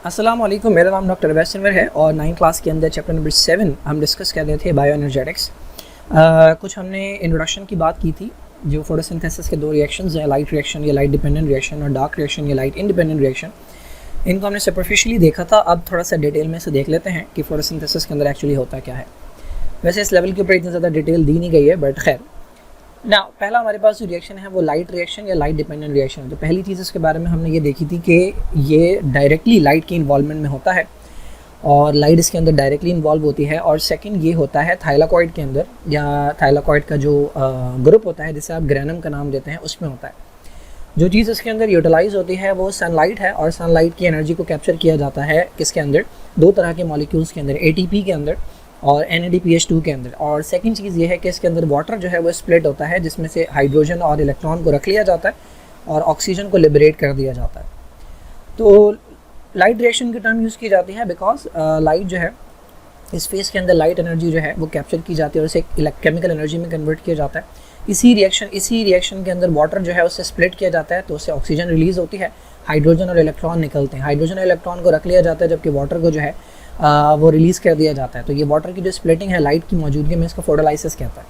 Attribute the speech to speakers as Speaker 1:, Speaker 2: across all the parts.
Speaker 1: अस्सलाम वालेकुम, मेरा नाम डॉक्टर अवैस अनवर है और 9 क्लास के अंदर चैप्टर नंबर 7 हम डिस्कस कर रहे थे बायो एनर्जेटिक्स। कुछ हमने इंट्रोडक्शन की बात की थी। जो फोटोसिंथेसिस के दो रिएक्शंस हैं, लाइट रिएक्शन या लाइट डिपेंडेंट रिएक्शन और डार्क रिएक्शन या लाइट इंडिपेंडेंट रिएक्शन, इनको हमने सुपरफिशियली देखा था। अब थोड़ा सा डिटेल में से देख लेते हैं कि फोटोसिंथेसिस के अंदर एक्चुअली होता क्या है। वैसे इस लेवल के ऊपर इतनी ज़्यादा डिटेल दी नहीं गई है, बट खैर ना, पहला हमारे पास जो रिएक्शन है वो लाइट रिएक्शन या लाइट डिपेंडेंट रिएक्शन है। तो पहली चीज़ इसके बारे में हमने ये देखी थी कि ये डायरेक्टली लाइट की इन्वॉल्वमेंट में होता है और लाइट इसके अंदर डायरेक्टली इन्वॉल्व होती है। और सेकंड ये होता है थाइलाकॉइड के अंदर, या थाइलाकॉइड का जो ग्रुप होता है जिसे आप ग्रेनम का नाम देते हैं, उसमें होता है। जो चीज़ इसके अंदर यूटिलाइज होती है वो सनलाइट है और सनलाइट की एनर्जी को कैप्चर किया जाता है किसके अंदर, दो तरह के मॉलिक्यूल्स के अंदर, ATP के अंदर और NADPH2 के अंदर। और सेकंड चीज़ ये है कि इसके अंदर वाटर जो है वो स्प्लिट होता है, जिसमें से हाइड्रोजन और इलेक्ट्रॉन को रख लिया जाता है और ऑक्सीजन को लिबरेट कर दिया जाता है। तो लाइट रिएक्शन की टर्म यूज़ की जाती है बिकॉज लाइट जो है इस फेस के अंदर लाइट एनर्जी जो है वो कैप्चर की जाती है और उसे केमिकल एनर्जी में कन्वर्ट किया जाता है। इसी रिएक्शन के अंदर वाटर जो है उससे स्प्लिट किया जाता है, तो उससे ऑक्सीजन रिलीज़ होती है, हाइड्रोजन और इलेक्ट्रॉन निकलते हैं। हाइड्रोजन और इलेक्ट्रॉन को रख लिया जाता है, जबकि वाटर को जो है वो रिलीज़ कर दिया जाता है। तो ये वाटर की जो स्प्लिटिंग है लाइट की मौजूदगी में, इसको फोटोलाइसिस कहता है।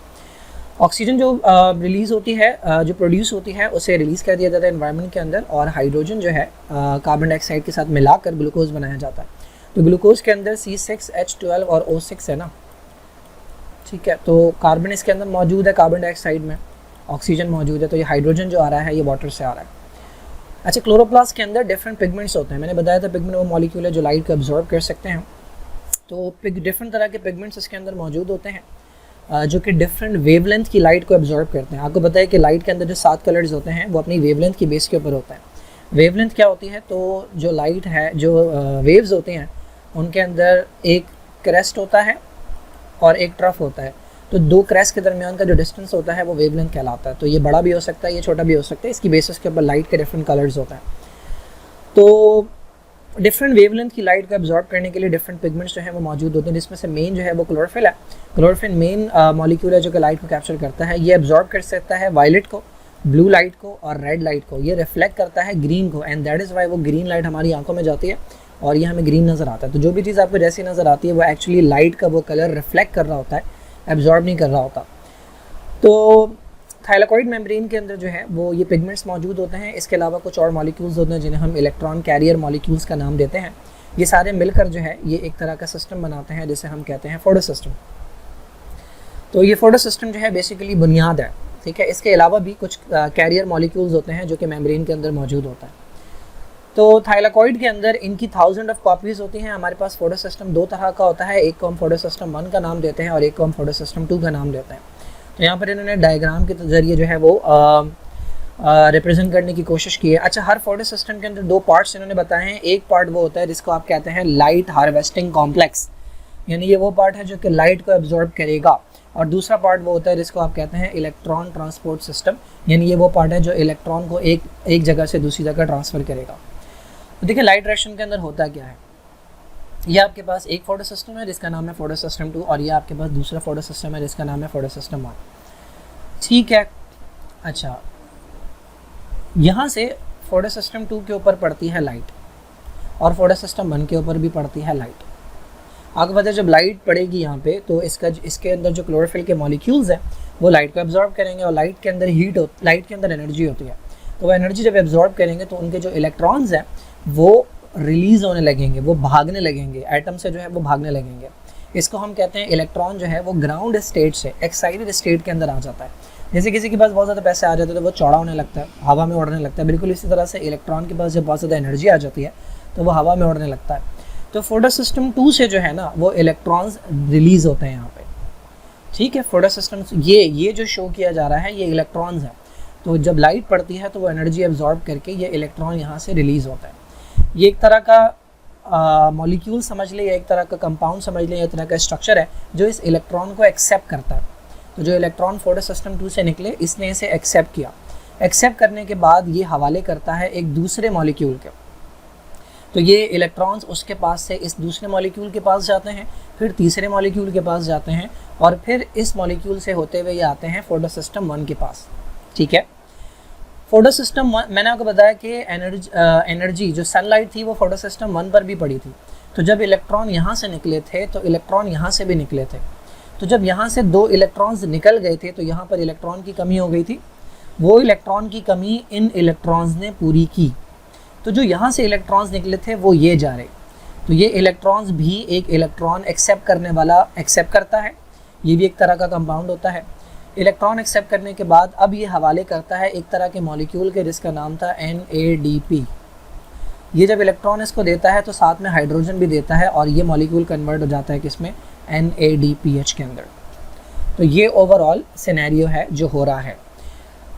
Speaker 1: ऑक्सीजन जो रिलीज़ होती है, जो प्रोड्यूस होती है, उसे रिलीज़ कर दिया जाता है एनवायरनमेंट के अंदर, और हाइड्रोजन जो है कार्बन डाइऑक्साइड के साथ मिलाकर ग्लूकोज बनाया जाता है। तो ग्लूकोज के अंदर C6H12 और O6 है ना, ठीक है। तो कार्बन इसके अंदर मौजूद है, कार्बन डाइऑक्साइड में ऑक्सीजन मौजूद है, तो ये हाइड्रोजन जो आ रहा है ये वाटर से आ रहा है। अच्छा, क्लोरोप्लास्ट के अंदर डिफरेंट पिगमेंट्स होते हैं। मैंने बताया था पिगमेंट वो मॉलिक्यूल है जो लाइट को एब्जॉर्ब कर सकते हैं। तो डिफरेंट तरह के पिगमेंट्स इसके अंदर मौजूद होते हैं जो कि डिफरेंट वेवलेंथ की लाइट को एब्जॉर्ब करते हैं। आपको पता है कि लाइट के अंदर जो 7 कलर्स होते हैं वो अपनी वेवलेंथ की बेस के ऊपर होता है। वेवलेंथ क्या होती है, तो जो लाइट है, जो वेव्स होते हैं, उनके अंदर एक क्रेस्ट होता है और एक ट्रफ होता है। तो दो क्रेस्ट के दरमियान का जो डिस्टेंस होता है वो वेवलेंथ कहलाता है। तो ये बड़ा भी हो सकता है, ये छोटा भी हो सकता है। इसकी बेसिस के ऊपर लाइट के डिफरेंट कलर्स होता है। तो डिफरेंट वेवलेंथ की लाइट को एब्जॉर्ब करने के लिए डिफरेंट पिगमेंट्स जो है वो मौजूद होते हैं, जिसमें से मेन जो है वो क्लोरोफिल है। क्लोरोफिल मेन मॉलिक्यूल है जो कि लाइट को कैप्चर करता है। ये एब्जॉर्ब कर सकता है वायलेट को, ब्लू लाइट को और रेड लाइट को। ये रिफ्लेक्ट करता है ग्रीन को, एंड दैट इज़ वाई वो ग्रीन लाइट हमारी आंखों में जाती है और ये हमें ग्रीन नज़र आता है। तो जो भी चीज़ आपको जैसी नज़र आती है वो एक्चुअली लाइट का वो कलर रिफ्लेक्ट कर रहा होता है, एब्जॉर्ब नहीं कर रहा होता। तो थाइलाकॉइड मेम्ब्रेन के अंदर जो है वो ये पिगमेंट्स मौजूद होते हैं। इसके अलावा कुछ और मॉलिक्यूल्स होते हैं जिन्हें हम इलेक्ट्रॉन कैरियर मॉलिक्यूल्स का नाम देते हैं। ये सारे मिलकर जो है ये एक तरह का सिस्टम बनाते हैं जिसे हम कहते हैं फोटो सिस्टम। तो ये फोटो सिस्टम जो है बेसिकली बुनियाद है, ठीक है। इसके अलावा भी कुछ कैरियर मॉलिक्यूल्स होते हैं जो कि मेम्ब्रेन के अंदर मौजूद होता है। तो थाइलाकॉइड के अंदर इनकी 1000 ऑफ कॉपीज़ होती हैं। हमारे पास फोटो सिस्टम दो तरह का होता है, एक को हम फोटो सिस्टम 1 का नाम देते हैं और एक को हम फोटो सिस्टम 2 का नाम देते हैं। तो यहाँ पर इन्होंने डायग्राम के ज़रिए जो है वो रिप्रेजेंट करने की कोशिश की है। अच्छा, हर फोटो सिस्टम के अंदर 2 पार्ट्स इन्होंने बताए हैं। एक पार्ट वो होता है जिसको आप कहते हैं लाइट हार्वेस्टिंग कॉम्प्लेक्स, यानी ये वो पार्ट है जो कि लाइट को एब्जॉर्ब करेगा, और दूसरा पार्ट वो होता है जिसको आप कहते हैं इलेक्ट्रॉन ट्रांसपोर्ट सिस्टम, यानी ये वो पार्ट है जो इलेक्ट्रॉन को एक जगह से दूसरी जगह ट्रांसफ़र करेगा। तो देखिए लाइट रिएक्शन के अंदर होता क्या है। ये आपके पास एक फोटो सिस्टम है जिसका नाम है फोटो सिस्टम 2, और ये आपके पास दूसरा फोटो सिस्टम है जिसका नाम है फोटो सिस्टम 1, ठीक है। अच्छा, यहाँ से फोटो सिस्टम 2 के ऊपर पड़ती है लाइट और फोटो सिस्टम 1 के ऊपर भी पड़ती है लाइट। आपको पता है जब लाइट पड़ेगी यहाँ पे तो इसके अंदर जो क्लोरोफिल के मॉलिक्यूल्स हैं वो लाइट को एब्जॉर्ब करेंगे, और लाइट के अंदर लाइट के अंदर एनर्जी होती है। तो वो एनर्जी जब एब्जॉर्ब करेंगे तो उनके जो इलेक्ट्रॉन्स हैं वो रिलीज़ होने लगेंगे, वो भागने लगेंगे, एटम से जो है वो भागने लगेंगे। इसको हम कहते हैं इलेक्ट्रॉन जो है वो ग्राउंड स्टेट से एक्साइटेड स्टेट के अंदर आ जाता है। जैसे किसी के पास बहुत ज़्यादा पैसे आ जाते हैं तो वो चौड़ा होने लगता है, हवा में उड़ने लगता है। बिल्कुल इसी तरह से इलेक्ट्रॉन के पास जब बहुत ज़्यादा एनर्जी आ जाती है तो वो हवा में उड़ने लगता है। तो फोटो सिस्टम 2 से जो है ना वो इलेक्ट्रॉन्स रिलीज़ होते हैं यहाँ पे, ठीक है। फोटो सिस्टम ये जो शो किया जा रहा है ये इलेक्ट्रॉन्स है। तो जब लाइट पड़ती है तो वो एनर्जी एब्जॉर्ब करके ये इलेक्ट्रॉन यहाँ से रिलीज़ होता है। ये एक तरह का मॉलिक्यूल समझ लें, या एक तरह का कंपाउंड समझ लें, एक तरह का स्ट्रक्चर है जो इस इलेक्ट्रॉन को एक्सेप्ट करता है। तो जो इलेक्ट्रॉन फोटो सिस्टम 2 से निकले इसने इसे एक्सेप्ट किया। एक्सेप्ट करने के बाद ये हवाले करता है एक दूसरे मॉलिक्यूल के। तो ये इलेक्ट्रॉन्स उसके पास से इस दूसरे मॉलिक्यूल के पास जाते हैं, फिर तीसरे मॉलिक्यूल के पास जाते हैं, और फिर इस मॉलिक्यूल से होते हुए ये आते हैं फोटो सिस्टम 1 के पास, ठीक है। फोटो सिस्टम मैंने आपको बताया कि एनर्जी जो सनलाइट थी वो फोटो सिस्टम 1 पर भी पड़ी थी। तो जब इलेक्ट्रॉन यहाँ से निकले थे तो इलेक्ट्रॉन यहाँ से भी निकले थे। तो जब यहाँ से 2 इलेक्ट्रॉन्स निकल गए थे तो यहाँ पर इलेक्ट्रॉन की कमी हो गई थी। वो इलेक्ट्रॉन की कमी इन इलेक्ट्रॉन्स ने पूरी की। तो जो यहाँ से इलेक्ट्रॉन्स निकले थे वो ये जा रहे। तो ये इलेक्ट्रॉन्स भी एक इलेक्ट्रॉन एक्सेप्ट करने वाला एक्सेप्ट करता है। ये भी एक तरह का कंपाउंड होता है। इलेक्ट्रॉन एक्सेप्ट करने के बाद अब ये हवाले करता है एक तरह के मॉलिक्यूल के जिसका नाम था NADP। ये जब इलेक्ट्रॉन इसको देता है तो साथ में हाइड्रोजन भी देता है और ये मॉलिक्यूल कन्वर्ट हो जाता है किसमें, NADPH के अंदर। तो ये ओवरऑल सिनेरियो है जो हो रहा है।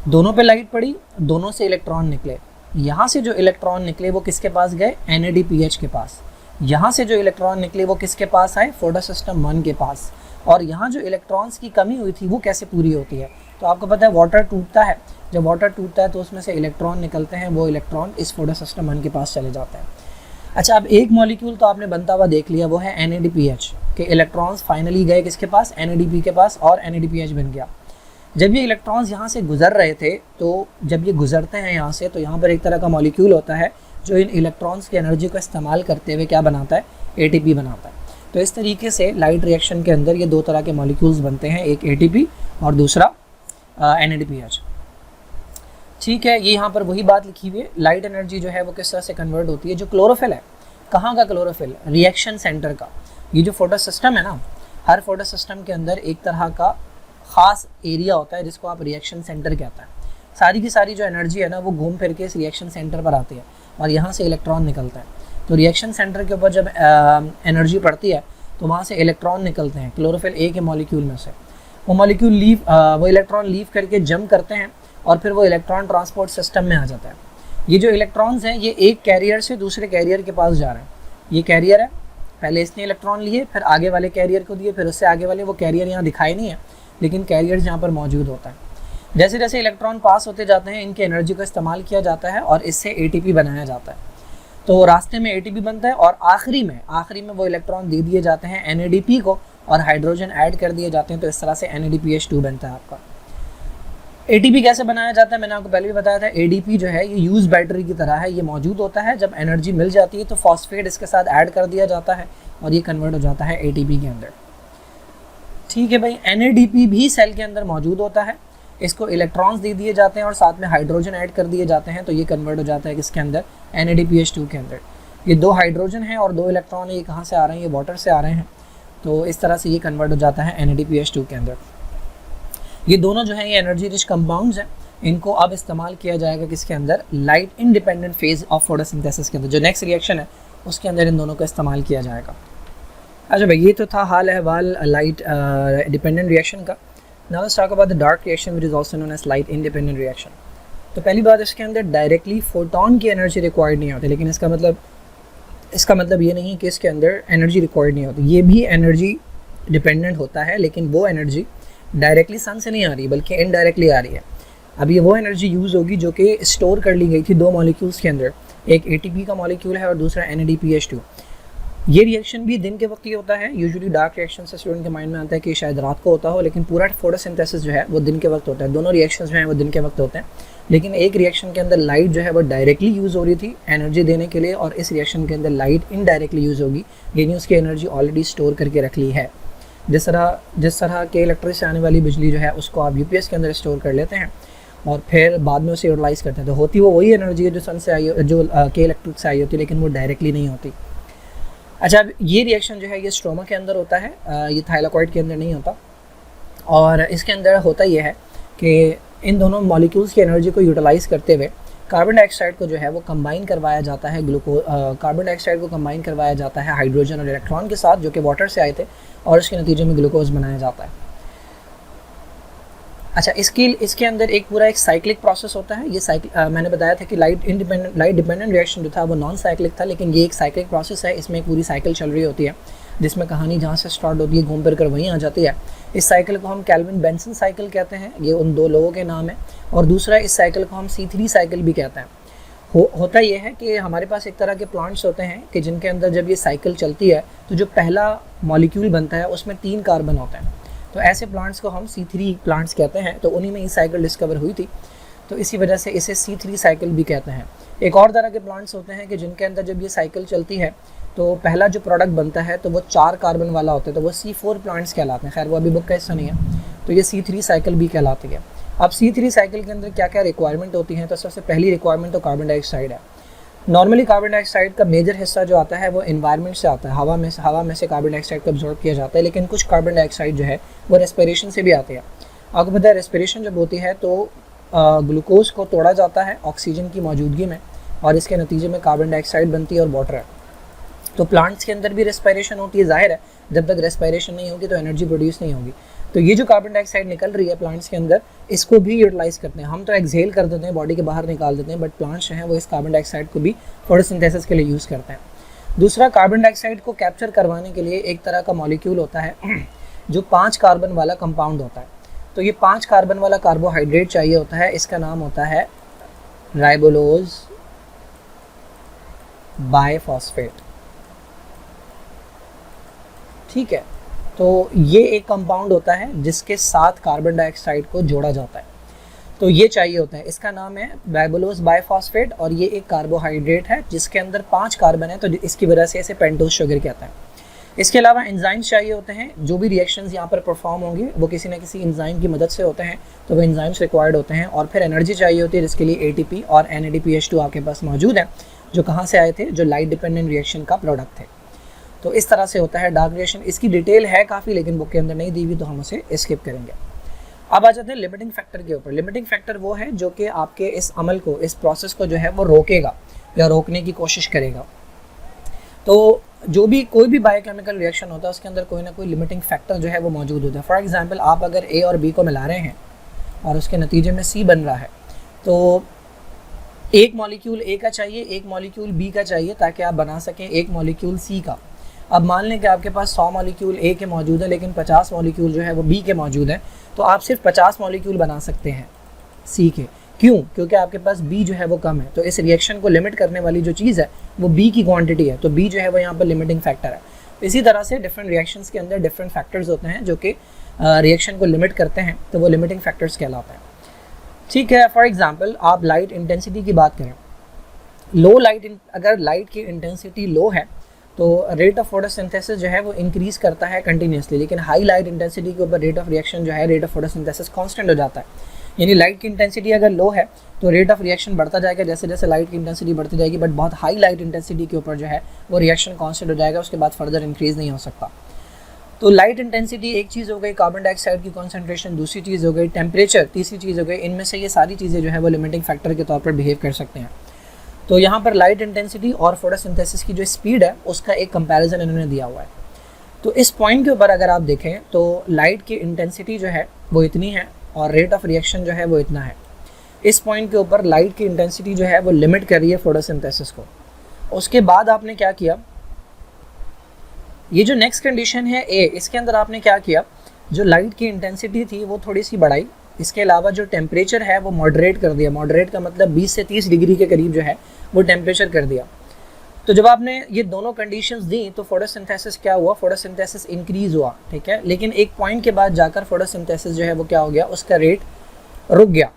Speaker 1: दोनों पे लाइट पड़ी, दोनों से इलेक्ट्रॉन निकले। यहाँ से जो इलेक्ट्रॉन निकले वो किसके पास गए, NADPH के पास। यहाँ से जो इलेक्ट्रॉन निकले वो किसके पास आए, फोटो सिस्टम 1 के पास। और यहाँ जो इलेक्ट्रॉन्स की कमी हुई थी वो कैसे पूरी होती है, तो आपको पता है वाटर टूटता है। जब वाटर टूटता है तो उसमें से इलेक्ट्रॉन निकलते हैं, वो इलेक्ट्रॉन इस फोटो सिस्टम 1 के पास चले जाते हैं। अच्छा, अब एक मॉलिक्यूल तो आपने बनता हुआ देख लिया, वो है NADPH के इलेक्ट्रॉन्स फाइनली गए किसके पास, NADP के पास, और NADPH बन गया। जब ये इलेक्ट्रॉन्स यहाँ से गुजर रहे थे तो जब ये गुजरते हैं यहाँ से, तो यहाँ पर एक तरह का मॉलिक्यूल होता है जो इन इलेक्ट्रॉन्स की एनर्जी को इस्तेमाल करते हुए क्या बनाता है, ATP बनाता है। तो इस तरीके से लाइट रिएक्शन के अंदर ये 2 तरह के मॉलिक्यूल्स बनते हैं, एक ATP और दूसरा NADPH। ठीक है, ये यहाँ पर वही बात लिखी हुई है। लाइट एनर्जी जो है वो किस तरह से कन्वर्ट होती है। जो क्लोरोफिल है, कहाँ का क्लोरोफिल, रिएक्शन सेंटर का। ये जो फोटो सिस्टम है ना, हर फोटो सिस्टम के अंदर एक तरह का ख़ास एरिया होता है जिसको आप रिएक्शन सेंटर कहता है। सारी की सारी जो एनर्जी है ना वो घूम फिर के इस रिएक्शन सेंटर पर आती है और यहाँ से इलेक्ट्रॉन निकलता है। तो रिएक्शन सेंटर के ऊपर जब एनर्जी पड़ती है तो वहाँ से इलेक्ट्रॉन निकलते हैं क्लोरोफिल ए के मॉलिक्यूल में से। वो मॉलिक्यूल वो इलेक्ट्रॉन लीव करके जंप करते हैं और फिर वो इलेक्ट्रॉन ट्रांसपोर्ट सिस्टम में आ जाता है। ये जो इलेक्ट्रॉन्स हैं ये एक कैरियर से दूसरे कैरियर के पास जा रहे हैं। ये कैरियर है, पहले इसने इलेक्ट्रॉन लिए, फिर आगे वाले कैरियर को दिए, फिर उससे आगे वाले। वो कैरियर यहाँ दिखाई नहीं है लेकिन कैरियर्स यहाँ पर मौजूद होता है। जैसे जैसे इलेक्ट्रॉन पास होते जाते हैं इनकी एनर्जी का इस्तेमाल किया जाता है और इससे ATP बनाया जाता है। तो रास्ते में ATP बनता है और आखिरी में वो इलेक्ट्रॉन दे दिए जाते हैं NADP को और हाइड्रोजन ऐड कर दिए जाते हैं। तो इस तरह से NADPH2 बनता है आपका। ATP कैसे बनाया जाता है मैंने आपको पहले भी बताया था। ADP जो है ये यूज बैटरी की तरह है, ये मौजूद होता है। जब एनर्जी मिल जाती है तो फॉस्फेट इसके साथ ऐड कर दिया जाता है और ये कन्वर्ट हो जाता है ATP के अंदर। ठीक है भाई, NADP भी सेल के अंदर मौजूद होता है। इसको इलेक्ट्रॉन्स दे दिए जाते हैं और साथ में हाइड्रोजन ऐड कर दिए जाते हैं तो ये कन्वर्ट हो जाता है किसके अंदर, NADPH2 के अंदर। ये 2 हाइड्रोजन हैं और 2 इलेक्ट्रॉन ये कहाँ से आ रहे हैं, ये वाटर से आ रहे हैं। तो इस तरह से ये कन्वर्ट हो जाता है NADPH2 के अंदर। ये दोनों जो है ये एनर्जी रिच कंपाउंड्स हैं। इनको अब इस्तेमाल किया जाएगा किसके अंदर, light independent phase of photosynthesis के अंदर। जो नेक्स्ट रिएक्शन है उसके अंदर इन दोनों का इस्तेमाल किया जाएगा। अच्छा भाई, ये तो था हाल अहवाल लाइट डिपेंडेंट रिएक्शन का। Now let's talk about the dark reaction which is also known as light independent reaction. तो पहली बात, इसके अंदर डायरेक्टली फोटोन की एनर्जी रिक्वायर्ड नहीं होती, लेकिन इसका मतलब ये नहीं कि इसके अंदर एनर्जी रिक्वायर्ड नहीं होती। ये भी एनर्जी डिपेंडेंट होता है, लेकिन वो एनर्जी डायरेक्टली सन से नहीं आ रही बल्कि इनडायरेक्टली आ रही है। अब ये वो एनर्जी यूज़ होगी जो कि स्टोर कर ली गई थी 2 मॉलिक्यूल्स के अंदर। एक ATP का मॉलिक्यूल है और दूसरा NADPH2। ये रिएक्शन भी दिन के वक्त ही होता है। यूजुअली डार्क रिएक्शन से स्टूडेंट के माइंड में आता है कि शायद रात को होता हो, लेकिन पूरा फोटोसिंथेसिस जो है वो दिन के वक्त होता है। दोनों रिएक्शंस जो हैं वो दिन के वक्त होते हैं, लेकिन एक रिएक्शन के अंदर लाइट जो है वो डायरेक्टली यूज़ हो रही थी एनर्जी देने के लिए, और इस रिएक्शन के अंदर लाइट इनडायरेक्टली यूज़ होगी, यानी उसकी एनर्जी ऑलरेडी स्टोर करके रख ली है। जिस तरह के इलेक्ट्रिक से आने वाली बिजली जो है उसको आप UPS के अंदर स्टोर कर लेते हैं और फिर बाद में उसे यूटिलाइज़ करते हैं। तो होती वो वही एनर्जी है जो सन से आई, जो के इलेक्ट्रिक से आई होती है, लेकिन वो डायरेक्टली नहीं होती। अच्छा, अब ये रिएक्शन जो है ये स्ट्रोमा के अंदर होता है, ये थाइलाकॉइड के अंदर नहीं होता। और इसके अंदर होता ये है कि इन दोनों मॉलिक्यूल्स की एनर्जी को यूटिलाइज़ करते हुए कार्बन डाइऑक्साइड को जो है वो कंबाइन करवाया जाता है कार्बन डाइऑक्साइड को कंबाइन करवाया जाता है हाइड्रोजन और इलेक्ट्रॉन के साथ, जो कि वाटर से आए थे, और इसके नतीजे में ग्लूकोज बनाया जाता है। अच्छा, इसके अंदर एक साइक्लिक प्रोसेस होता है। ये मैंने बताया था कि लाइट डिपेंडेंट रिएक्शन जो था वो नॉन साइक्लिक था, लेकिन ये एक साइक्लिक प्रोसेस है। इसमें एक पूरी साइकिल चल रही होती है जिसमें कहानी जहाँ से स्टार्ट होती है घूम फिर कर वहीं आ जाती है। इस साइकिल को हम कैल्विन बेंसन साइकिल कहते हैं, ये उन 2 लोगों के नाम है। और दूसरा, इस साइकिल को हम C3 साइकिल भी कहते हैं। होता ये है कि हमारे पास एक तरह के प्लांट्स होते हैं कि जिनके अंदर जब ये साइकिल चलती है तो जो पहला मॉलिक्यूल बनता है उसमें 3 कार्बन होते हैं। तो ऐसे प्लांट्स को हम C3 प्लांट्स कहते हैं। तो उन्हीं में ये साइकिल डिस्कवर हुई थी। तो इसी वजह से इसे C3 साइकिल भी कहते हैं। एक और तरह के प्लांट्स होते हैं कि जिनके अंदर जब ये साइकिल चलती है तो पहला जो प्रोडक्ट बनता है तो वो 4 कार्बन वाला होता है, तो वो C4 प्लांट्स कहलाते हैं। खैर वो अभी बुक का हिस्सा नहीं है, तो ये C3 साइकिल भी कहलाती है। अब C3 साइकिल के अंदर क्या क्या रिक्वायरमेंट होती हैं, तो सबसे पहली रिक्वायरमेंट तो कार्बन डाइऑक्साइड है। नॉर्मली कार्बन डाइऑक्साइड का मेजर हिस्सा जो आता है वो एनवायरनमेंट से आता है, हवा में से कार्बन डाइऑक्साइड को अब्जॉर्ब किया जाता है, लेकिन कुछ कार्बन डाइऑक्साइड जो है वो रेस्पिरेशन से भी आते हैं। आपको पता है रेस्पिरेशन जब होती है तो ग्लूकोज को तोड़ा जाता है ऑक्सीजन की मौजूदगी में, और इसके नतीजे में कार्बन डाइऑक्साइड बनती है और वाटर है। तो प्लांट्स के अंदर भी रेस्पिरेशन होती है, जाहिर है जब तक रेस्पिरेशन नहीं होगी तो एनर्जी प्रोड्यूस नहीं होगी। तो ये जो कार्बन डाइऑक्साइड निकल रही है प्लांट्स के अंदर, इसको भी यूटिलाइज करते हैं। हम तो एक्सहेल कर देते हैं, बॉडी के बाहर निकाल देते हैं, बट प्लांट्स जो हैं वो इस कार्बन डाइऑक्साइड को भी फोटोसिंथेसिस के लिए यूज़ करते हैं। दूसरा, कार्बन डाइऑक्साइड को कैप्चर करवाने के लिए एक तरह का मॉलिक्यूल होता है जो 5 कार्बन वाला कंपाउंड होता है। तो ये 5 कार्बन वाला कार्बोहाइड्रेट चाहिए होता है, इसका नाम होता है राइबोलोज बाइफॉस्फेट। ठीक है, तो ये एक कंपाउंड होता है जिसके साथ कार्बन डाइऑक्साइड को जोड़ा जाता है, तो ये चाहिए होता है। इसका नाम है राइबोलोज बाइफॉस्फेट, और ये एक कार्बोहाइड्रेट है जिसके अंदर 5 कार्बन है, तो इसकी वजह से इसे पेंटोज शुगर कहता है। इसके अलावा एंजाइम्स चाहिए होते हैं। जो भी रिएक्शंस यहाँ पर परफॉर्म होंगे वो किसी न किसी एंजाइम की मदद से होते हैं, तो वो एंजाइम्स रिक्वायर्ड होते हैं। और फिर एनर्जी चाहिए होती है, जिसके लिए ATP और NADPH2 आपके पास मौजूद है, जो कहाँ से आए थे, जो लाइट डिपेंडेंट रिएक्शन का प्रोडक्ट थे। तो इस तरह से होता है डार्क रिएक्शन। इसकी डिटेल है काफ़ी, लेकिन बुक के अंदर नहीं दी हुई, तो हम उसे स्किप करेंगे। अब आ जाते हैं लिमिटिंग फैक्टर के ऊपर। लिमिटिंग फैक्टर वो है जो कि आपके इस अमल को, इस प्रोसेस को जो है वो रोकेगा या रोकने की कोशिश करेगा। तो जो भी कोई भी बायोकेमिकल रिएक्शन होता है उसके अंदर कोई ना कोई लिमिटिंग फैक्टर जो है वो मौजूद होता है। फॉर एग्जांपल, आप अगर A और B को मिला रहे हैं और उसके नतीजे में C बन रहा है, तो एक मॉलिक्यूल A का चाहिए, एक मॉलिक्यूल B का चाहिए, ताकि आप बना सकें एक मॉलिक्यूल C का। अब मान लें कि आपके पास 100 मॉलिक्यूल A के मौजूद है, लेकिन 50 मॉलिक्यूल जो है वो B के मौजूद है, तो आप सिर्फ 50 मॉलिक्यूल बना सकते हैं C के। क्यों? क्योंकि आपके पास B जो है वो कम है। तो इस रिएक्शन को लिमिट करने वाली जो चीज़ है वो B की क्वांटिटी है, तो B जो है वो यहाँ पर लिमिटिंग फैक्टर है। तो इसी तरह से डिफरेंट रिएक्शंस के अंदर डिफरेंट फैक्टर्स होते हैं जो कि रिएक्शन को लिमिट करते हैं, तो वो लिमिटिंग फैक्टर्स कहलाते हैं। ठीक है, फॉर एग्जाम्पल आप लाइट इंटेंसिटी की बात करें, लो लाइट, अगर लाइट की इंटेंसिटी लो है तो रेट ऑफ फोटोसिंथेसिस जो है वो इंक्रीज़ करता है कंटिन्यूसली, लेकिन हाई लाइट इंटेंसिटी के ऊपर रेट ऑफ रिएक्शन जो है, रेट ऑफ फोटोसिंथेसिस कांस्टेंट हो जाता है। यानी लाइट की इंटेंसिटी अगर लो है तो रेट ऑफ रिएक्शन बढ़ता जाएगा जैसे जैसे लाइट की इंटेंसिटी बढ़ती जाएगी, बट बहुत हाई लाइट इंटेंसिटी के ऊपर जो है वो रिएक्शन कांस्टेंट हो जाएगा, उसके बाद फर्दर इंक्रीज़ नहीं हो सकता। तो लाइट इंटेंसिटी एक चीज़ हो गई, कार्बन डाइऑक्साइड की कॉन्सेंट्रेशन दूसरी चीज़ हो गई, टेम्परेचर तीसरी चीज़ हो गई। इनमें से ये सारी चीज़ें जो है वो लिमिटिंग फैक्टर के तौर पर बिहेव कर सकते हैं। तो यहाँ पर लाइट इंटेंसिटी और फोटोसिंथेसिस की जो स्पीड है उसका एक कंपैरिजन इन्होंने दिया हुआ है। तो इस पॉइंट के ऊपर अगर आप देखें तो लाइट की इंटेंसिटी जो है वो इतनी है और रेट ऑफ रिएक्शन जो है वो इतना है। इस पॉइंट के ऊपर लाइट की इंटेंसिटी जो है वो लिमिट कर रही है फोटोसिंथेसिस को। उसके बाद आपने क्या किया, ये जो नेक्स्ट कंडीशन है A, इसके अंदर आपने क्या किया, जो लाइट की इंटेंसिटी थी वो थोड़ी सी बढ़ाई, इसके अलावा जो टेम्परेचर है वो मॉडरेट कर दिया। मॉडरेट का मतलब 20 से 30 डिग्री के करीब जो है वो टेम्परेचर कर दिया। तो जब आपने ये दोनों कंडीशंस दी तो फोटोसिंथेसिस क्या हुआ, फोटोसिंथेसिस इंक्रीज़ हुआ, ठीक है। लेकिन एक पॉइंट के बाद जाकर फोटोसिंथेसिस जो है वो क्या हो गया, उसका रेट रुक गया,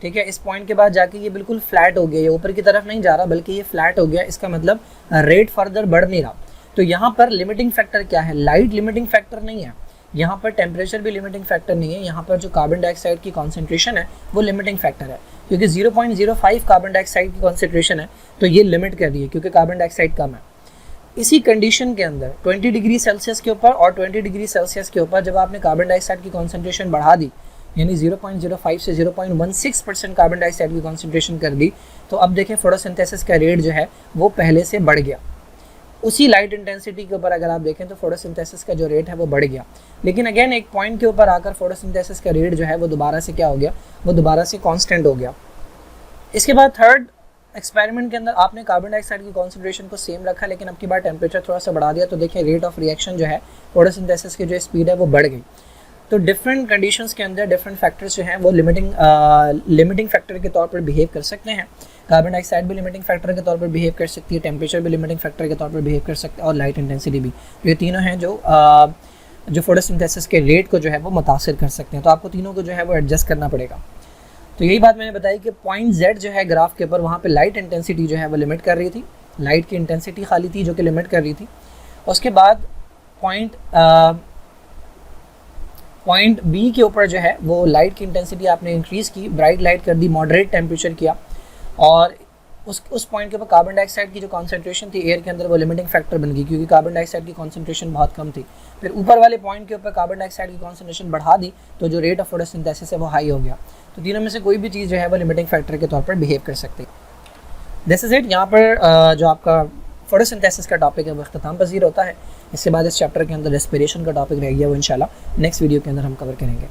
Speaker 1: ठीक है। इस पॉइंट के बाद जाके ये बिल्कुल फ्लैट हो गया, ये ऊपर की तरफ नहीं जा रहा बल्कि ये फ्लैट हो गया। इसका मतलब रेट फर्दर बढ़ नहीं रहा। तो यहाँ पर लिमिटिंग फैक्टर क्या है, लाइट लिमिटिंग फैक्टर नहीं है, यहाँ पर टेम्परेचर भी लिमिटिंग फैक्टर नहीं है, यहाँ पर जो कार्बन डाइऑक्साइड की कॉन्सेंट्रेशन है वो लिमिटिंग फैक्टर है, क्योंकि 0.05 कार्बन डाइऑक्साइड की कॉन्सेंट्रेशन है, तो ये लिमिट कर रही है क्योंकि कार्बन डाइऑक्साइड कम है। इसी कंडीशन के अंदर 20 डिग्री सेल्सियस के ऊपर और 20 डिग्री सेल्सियस के ऊपर जब आपने कार्बन डाइऑक्साइड की कॉन्सेंट्रेशन बढ़ा दी, यानी 0.05 से 0.16% कार्बन डाइऑक्साइड की कॉन्सेंट्रेशन कर दी, तो अब देखें फोटोसिंथेसिस का रेट जो है वो पहले से बढ़ गया। उसी लाइट इंटेंसिटी के ऊपर अगर आप देखें तो फोटोसिंथेसिस का जो रेट है वो बढ़ गया। लेकिन अगेन एक पॉइंट के ऊपर आकर फोटोसिंथेसिस का रेट जो है वो दोबारा से क्या हो गया, वो दोबारा से कांस्टेंट हो गया। इसके बाद थर्ड एक्सपेरिमेंट के अंदर आपने कार्बन डाइऑक्साइड की कॉन्सेंट्रेशन को सेम रखा, लेकिन अब की बार टेम्परेचर थोड़ा सा बढ़ा दिया, तो देखिए रेट ऑफ रिएक्शन जो है फोटोसिंथेसिस की जो स्पीड है वो बढ़ गई। तो डिफरेंट कंडीशंस के अंदर डिफरेंट फैक्टर्स जो हैं वो लिमिटिंग फैक्टर के तौर पर बिहेव कर सकते हैं। कार्बन डाइऑक्साइड भी लिमिटिंग फैक्टर के तौर पर बिहेव कर सकती है, टेम्परेचर भी लिमिटिंग फैक्टर के तौर पर बिहेव कर सकते हैं, और लाइट इंटेंसिटी भी। ये तीनों हैं जो फोटोसिंथेसिस के रेट को जो है वो मुतासिर कर सकते हैं। तो आपको तीनों को जो है वो एडजस्ट करना पड़ेगा। तो यही बात मैंने बताई कि पॉइंट Z जो है ग्राफ के ऊपर, वहाँ पे लाइट इंटेंसिटी जो है वो लिमिट कर रही थी, लाइट की इंटेंसिटी खाली थी जो कि लिमिट कर रही थी। उसके बाद पॉइंट B के ऊपर जो है वो लाइट की इंटेंसिटी आपने इंक्रीज़ की, ब्राइट लाइट कर दी, मॉडरेट टेम्परेचर किया, और उस पॉइंट के ऊपर कार्बन डाइऑक्साइड की जो कॉन्सेंट्रेशन थी एयर के अंदर वो लिमिटिंग फैक्टर बन गई, क्योंकि कार्बन डाइऑक्साइड की कॉन्सेंट्रेशन बहुत कम थी। फिर ऊपर वाले पॉइंट के ऊपर कार्बन डाइऑक्साइड की कॉन्सेंट्रेशन बढ़ा दी, तो जो रेट ऑफ फोटोसिंथेसिस है वो हाई हो गया। तो तीनों में से कोई भी चीज़ जो है वो लिमिटिंग फैक्टर के तौर पर बिहेव कर सकती है। This is it. यहाँ पर जो आपका फोटोसिंथेसिस का टॉपिक है वो अख्ताम पज़ीर होता है। इसके बाद इस चैप्टर के अंदर रेस्पिरेशन का टॉपिक रह गया, वो इंशाल्लाह नेक्स्ट वीडियो के अंदर हम कवर करेंगे।